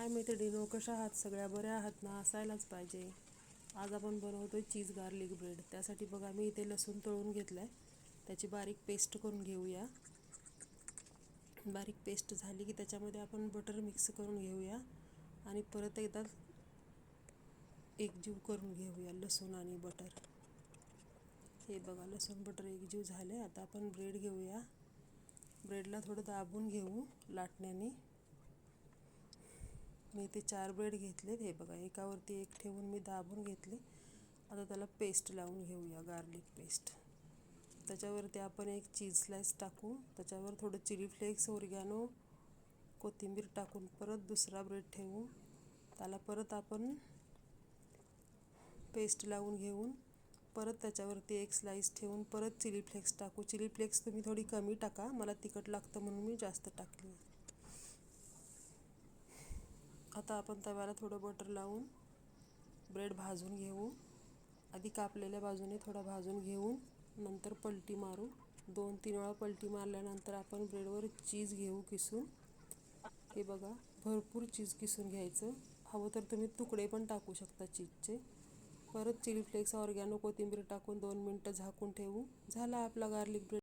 हाय मैत्रिणींनो, कशा आहात? सगळ्या बऱ्या आहात ना? असायलाच पाहिजे. आज आपण बनवतोय चीज गार्लिक ब्रेड. त्यासाठी बघा मी इथे लसूण तळून घेतलाय, त्याची बारीक पेस्ट करून घेऊया. बारीक पेस्ट झाली की त्याच्यामध्ये आपण बटर मिक्स करून घेऊया आणि परत एकदा एकजीव करून घेऊया लसूण आणि बटर. हे बघा लसूण बटर एकजीव झाले. आता आपण ब्रेड घेऊया. ब्रेडला थोडं दाबून घेऊ लाटण्याने. मी इथे 4 ब्रेड घेतलेत. हे बघा एकावरती एक ठेवून मी दाबून घेतले. आता त्याला पेस्ट लावून घेऊया, गार्लिक पेस्ट. त्याच्यावरती आपण एक चीज स्लाइस टाकू. त्याच्यावर थोडं चिली फ्लेक्स, ओरिगॅनो, कोथिंबीर टाकून परत दुसरा ब्रेड ठेवू. त्याला परत आपण पेस्ट लावून घेऊन परत त्याच्यावरती एक स्लाइस ठेवून परत चिली फ्लेक्स टाकू. चिली फ्लेक्स तुम्ही थोडी कमी टाका, मला तिखट लागतं म्हणून मी जास्त टाकली. आता आपण तव्याला थोडं बटर लावून ब्रेड भाजून घेऊ. आधी कापलेल्या बाजूने थोडा भाजून घेऊन नंतर पलटी मारू. 2-3 वेळा पलटी मारल्यानंतर आपण ब्रेडवर चीज घेऊ किसून. हे बघा भरपूर चीज किसून घ्यायचं. हवं तर तुम्ही तुकडे पण टाकू शकता चीजचे. परत चिली फ्लेक्स, ऑर्गॅनो, कोथिंबीर टाकून 2 मिनटं झाकून ठेवू. झाला आपला गार्लिक ब्रेड.